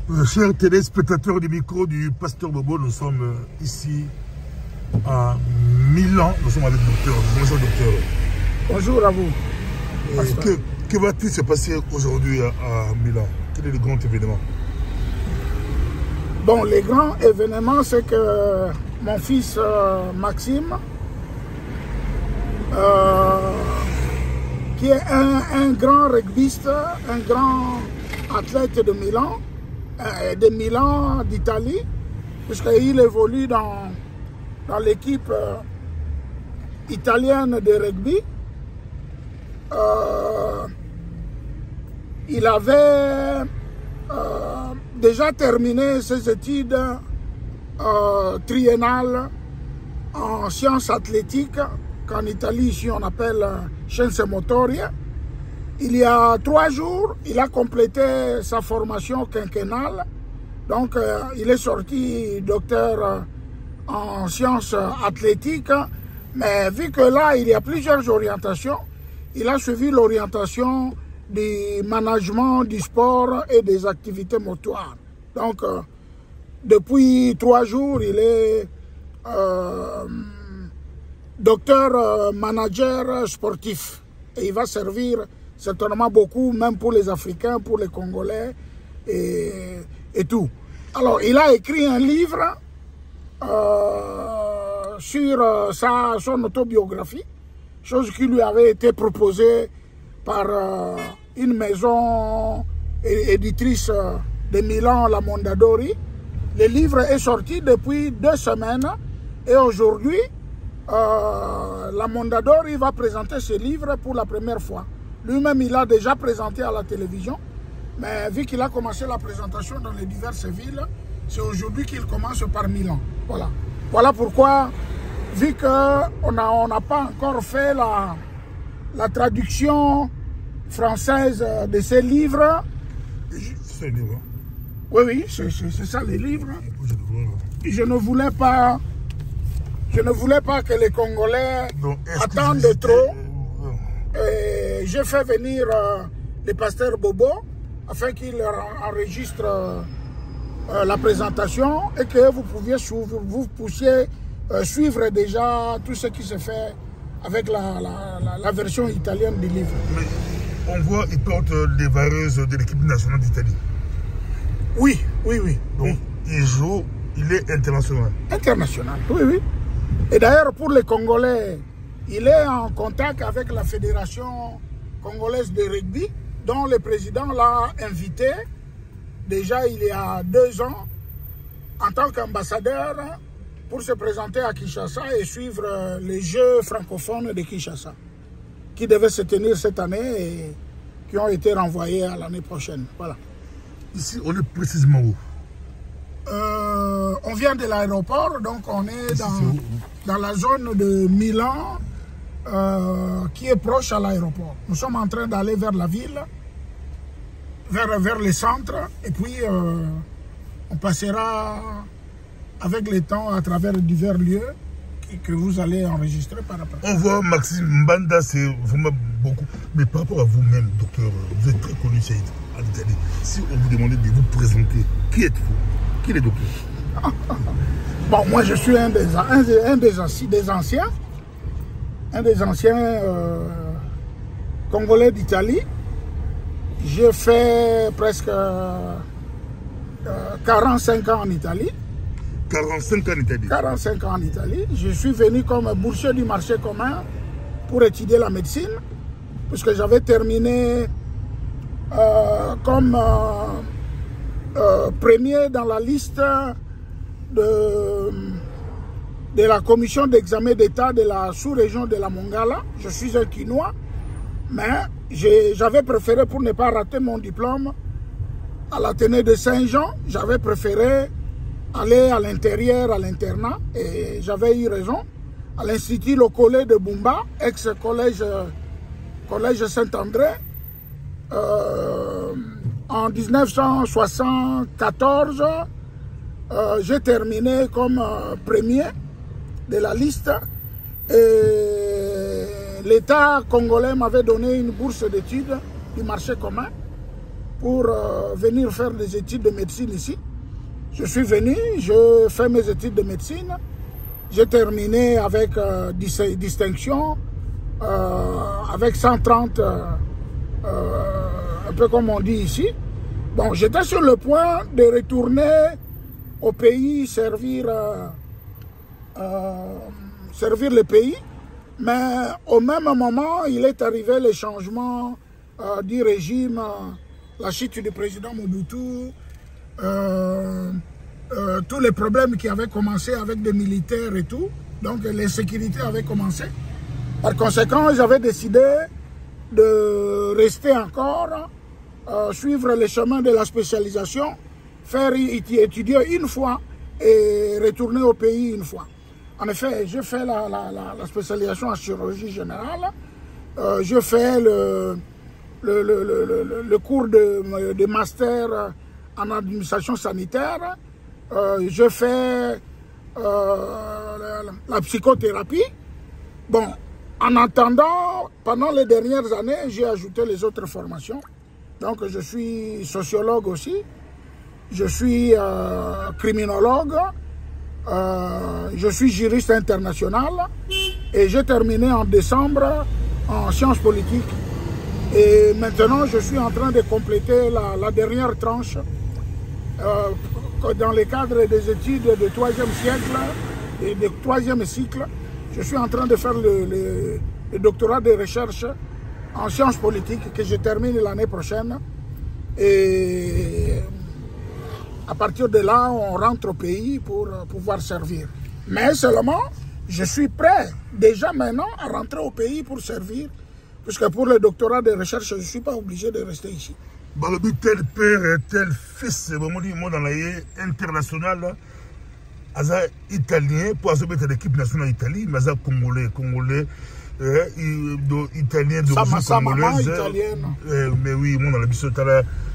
Chers téléspectateurs du micro du Pasteur Bobo, nous sommes ici à Milan. Nous sommes avec le docteur. Bonjour docteur. Bonjour à vous. Que va-t-il se passer aujourd'hui à Milan? Quel est le grand événement? Bon, le grand événement, c'est que mon fils Maxime, qui est un grand rugbyiste, un grand athlète de Milan, d'Italie, puisqu'il évolue dans l'équipe italienne de rugby. Il avait déjà terminé ses études triennales en sciences athlétiques, qu'en Italie, ici, on appelle scienze motorie. Il y a 3 jours, il a complété sa formation quinquennale. Donc, il est sorti docteur en sciences athlétiques. Mais vu que là, il y a plusieurs orientations, il a suivi l'orientation du management du sport et des activités motoires. Donc, depuis 3 jours, il est docteur manager sportif. Et il va servir certainement beaucoup, même pour les Africains, pour les Congolais et tout. Alors, il a écrit un livre sur son autobiographie, chose qui lui avait été proposée par une maison éditrice de Milan, la Mondadori. Le livre est sorti depuis 2 semaines et aujourd'hui, la Mondadori va présenter ce livre pour la première fois. Lui-même, il l'a déjà présenté à la télévision, mais vu qu'il a commencé la présentation dans les diverses villes, c'est aujourd'hui qu'il commence par Milan. Voilà. Voilà pourquoi, vu qu'on n'a pas encore fait la traduction française de ces livres. C'est un livre. Oui, c'est ça les livres. Je ne voulais pas que les Congolais attendent trop. J'ai fait venir le pasteur Bobo afin qu'il enregistre la présentation et que vous puissiez suivre déjà tout ce qui se fait avec la version italienne du livre. Mais on voit qu'il porte les vareuses de l'équipe nationale d'Italie. Oui. Donc il joue, il est international. International, oui. Et d'ailleurs, pour les Congolais, il est en contact avec la Fédération congolaise de rugby, dont le président l'a invité déjà il y a 2 ans en tant qu'ambassadeur pour se présenter à Kinshasa et suivre les Jeux francophones de Kinshasa qui devaient se tenir cette année et qui ont été renvoyés à l'année prochaine. Voilà. Ici, on est précisément où? On vient de l'aéroport, donc on est dans la zone de Milan qui est proche à l'aéroport. Nous sommes en train d'aller vers la ville, vers le centre, et puis on passera avec le temps à travers divers lieux que vous allez enregistrer par après. On voit Maxime Mbanda, c'est vraiment beaucoup. Mais par rapport à vous-même, docteur, vous êtes très connu en Italie. Si on vous demandait de vous présenter, qui êtes-vous? Qui est le docteur? Bon, moi je suis un des anciens Congolais d'Italie. J'ai fait presque 45 ans en Italie. 45 ans en Italie. 45 ans en Italie. Je suis venu comme boursier du marché commun pour étudier la médecine, puisque j'avais terminé comme premier dans la liste de la commission d'examen d'État de la sous-région de la Mongala. Je suis un Quinois, mais j'avais préféré, pour ne pas rater mon diplôme à l'Athénée de Saint-Jean, j'avais préféré aller à l'intérieur, à l'internat, et j'avais eu raison. À l'Institut Locolé de Bumba, ex-collège Saint-André, en 1974, j'ai terminé comme premier de la liste. Et l'État congolais m'avait donné une bourse d'études du marché commun. pour venir faire des études de médecine ici. Je suis venu, je fais mes études de médecine. J'ai terminé avec distinction, avec 130, un peu comme on dit ici. Bon, j'étais sur le point de retourner au pays, servir le pays. Mais au même moment, il est arrivé le changement du régime, la chute du président Mobutu, tous les problèmes qui avaient commencé avec des militaires et tout. Donc l'insécurité avait commencé. Par conséquent, j'avais décidé de rester encore, suivre le chemin de la spécialisation, faire étudier une fois et retourner au pays une fois. En effet, je fais la spécialisation en chirurgie générale, je fais le cours de master en administration sanitaire, je fais la psychothérapie. Bon, en attendant, pendant les dernières années, j'ai ajouté les autres formations. Donc, je suis sociologue aussi, je suis criminologue, je suis juriste international et j'ai terminé en décembre en sciences politiques. Et maintenant, je suis en train de compléter la dernière tranche dans le cadre des études de 3e siècle et de 3e cycle. Je suis en train de faire le doctorat de recherche en sciences politiques que je termine l'année prochaine. Et à partir de là, on rentre au pays pour pouvoir servir. Mais seulement, je suis prêt déjà maintenant à rentrer au pays pour servir, puisque pour le doctorat de recherche, je ne suis pas obligé de rester ici. Le but tel père, tel fils, vraiment dans l'aïe international, Aza italien, pour mettre l'équipe nationale d'Italie, mais Aza congolais, italien d'origine congolaise. Mais oui, moi dans la biso,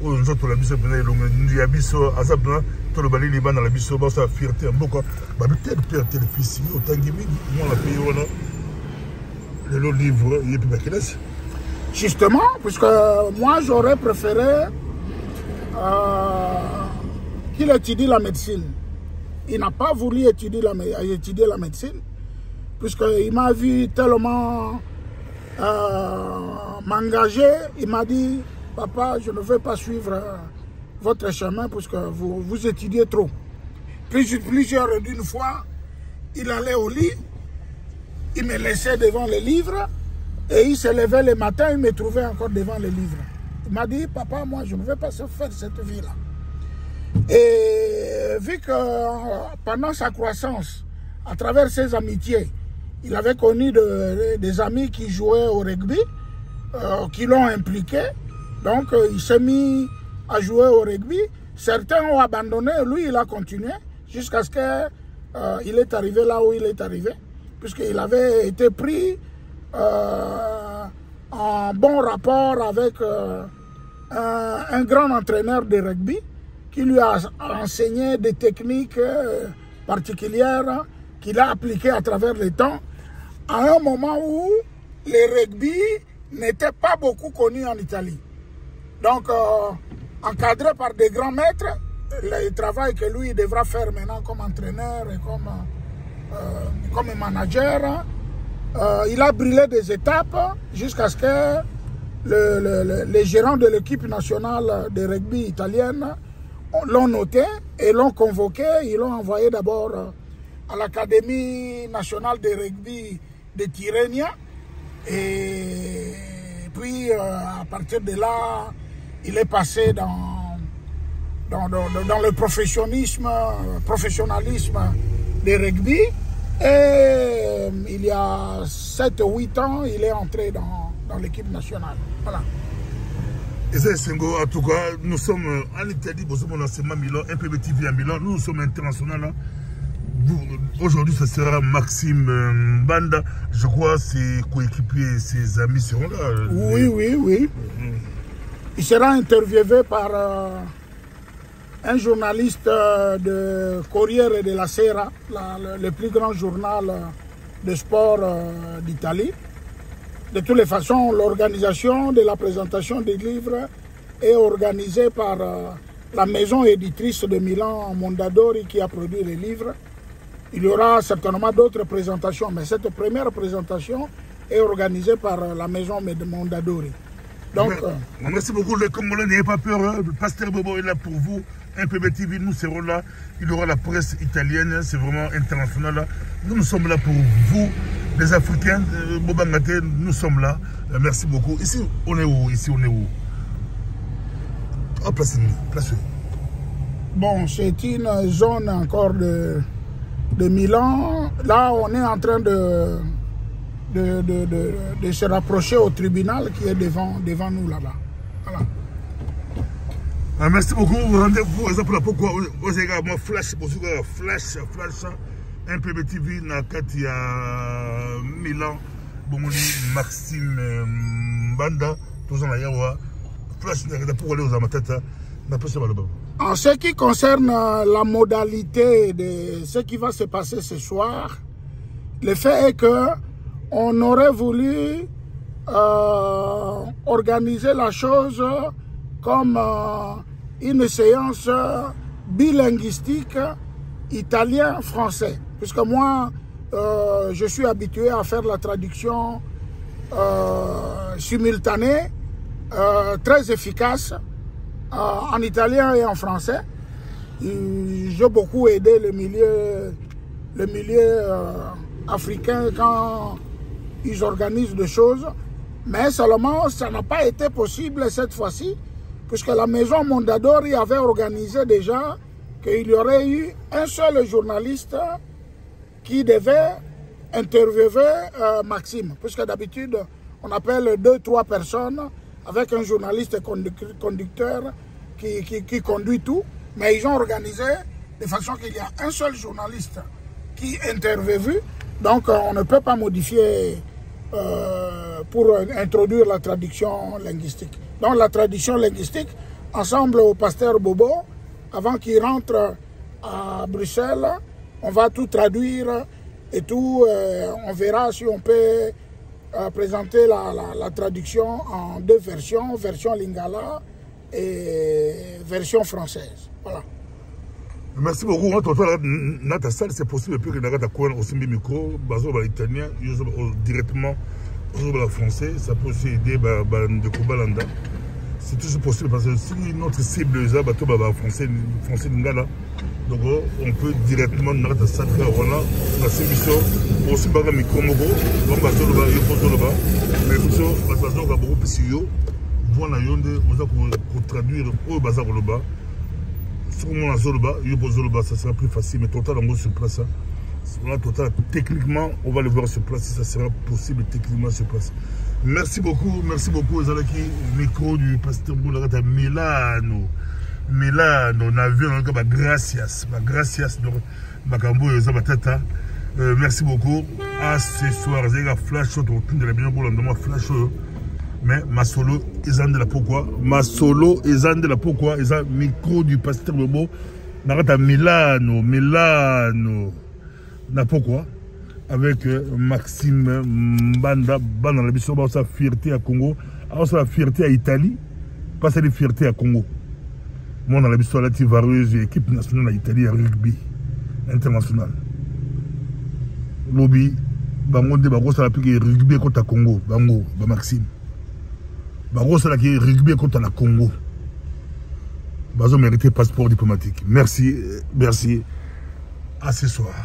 on joue la biso, il y a biso, Aza tout le balai liban dans la biso, ça fierté en beaucoup. Tel père, tel fils, autant que moi la pays, le livre, il est plus bas. Justement, puisque moi j'aurais préféré qu'il étudie la médecine. Il n'a pas voulu étudier la médecine, puisqu'il m'a vu tellement m'engager. Il m'a dit, papa, je ne veux pas suivre votre chemin, puisque vous étudiez trop. Plusieurs d'une fois, il allait au lit, il me laissait devant les livres, et il se levait le matin, il me trouvait encore devant les livres. Il m'a dit, papa, moi, je ne veux pas faire cette vie-là. Et vu que pendant sa croissance, à travers ses amitiés, il avait connu des amis qui jouaient au rugby, qui l'ont impliqué. Donc, il s'est mis à jouer au rugby. Certains ont abandonné, lui, il a continué jusqu'à ce qu'il est arrivé là où il est arrivé, puisqu'il avait été pris en bon rapport avec un grand entraîneur de rugby qui lui a enseigné des techniques particulières qu'il a appliquées à travers le temps, à un moment où le rugby n'était pas beaucoup connu en Italie. Donc, encadré par des grands maîtres, le travail que lui devra faire maintenant comme entraîneur et comme manager, il a brûlé des étapes jusqu'à ce que les gérants de l'équipe nationale de rugby italienne l'ont noté et l'ont convoqué. Ils l'ont envoyé d'abord à l'Académie nationale de rugby de Tirrenia. Et puis, à partir de là, il est passé dans le professionnalisme de rugby. Et il y a 7 ou 8 ans, il est entré dans l'équipe nationale. Voilà. Et ça, en tout cas, nous sommes en Italie, nous sommes en Milan, un peu TV à Milan, nous sommes internationaux. Aujourd'hui, ce sera Maxime Banda. Je crois ses coéquipiers, ses amis seront là. Oui. Il sera interviewé par un journaliste de Corriere della Sera, le plus grand journal de sport d'Italie. De toutes les façons, l'organisation de la présentation des livres est organisé par la maison éditrice de Milan, Mondadori, qui a produit les livres. Il y aura certainement d'autres présentations, mais cette première présentation est organisée par la maison Mondadori. Donc, merci beaucoup, les Congolais, n'ayez pas peur, le pasteur Bobo est là pour vous. MPB TV, nous serons là. Il y aura la presse italienne, c'est vraiment international. Nous sommes là pour vous, les Africains. Bobangate, nous sommes là. Merci beaucoup. Ici, on est où? Ici, on est où? Oh, place-nous. Bon, c'est une zone encore de Milan. Là, on est en train de se rapprocher au tribunal qui est devant nous là-bas. Voilà. Merci beaucoup. Rendez-vous, exemple, pourquoi vous avez moi flash, MPB TV, Nakati à Milan, Bomoni, Maxime Mbanda, tous en Ayawa, flash, pour aller aux amateurs, en ce qui concerne la modalité de ce qui va se passer ce soir, le fait est que on aurait voulu organiser la chose comme une séance bilinguistique italien-français. Puisque moi, je suis habitué à faire la traduction simultanée, très efficace, en italien et en français. J'ai beaucoup aidé le milieu africain quand ils organisent des choses. Mais seulement, ça n'a pas été possible cette fois-ci, puisque la maison Mondadori avait organisé déjà qu'il y aurait eu un seul journaliste qui devait interviewer Maxime. Puisque d'habitude, on appelle 2-3 personnes avec un journaliste conducteur qui conduit tout. Mais ils ont organisé de façon qu'il y a un seul journaliste qui interviewe. Donc, on ne peut pas modifier pour introduire la traduction linguistique. Donc la traduction linguistique, ensemble au pasteur Bobo, avant qu'il rentre à Bruxelles, on va tout traduire et tout, on verra si on peut présenter la traduction en 2 versions, version lingala et version française. Voilà. Merci beaucoup. Notre salle, c'est possible que nous ayons aussi un micro, italien, directement au français, ça peut aussi aider de Kobalanda. C'est toujours possible parce que si notre cible est français lingala, donc on peut directement dans la salle faire la solution aussi par le micro mogo, donc mais pour traduire au bazar Zoloba, ça sera plus facile, mais total en gros sur place. Total, techniquement, on va le voir sur place si ça sera possible techniquement sur place. Merci beaucoup, Zalaki, micro du pasteur Boulagata Milano. Gracias, merci beaucoup. À ce soir, j'ai un flash autour de la bien flash. Mais ma solo, ils ont de la pourquoi. Ils ont micro du pasteur Bobo. Milano. Na pourquoi avec Maxime Mbanda dans la mission sa fierté à Congo, sa fierté à Italie, pas sa fierté à Congo. Moi dans la mission la vareuse équipe nationale à Italie à rugby international. Lobby bango de bango ça la rugby contre Congo, bango ba Maxime. Bango ça la rugby contre la Congo. Bazo mérité passeport diplomatique. Merci. À ce soir.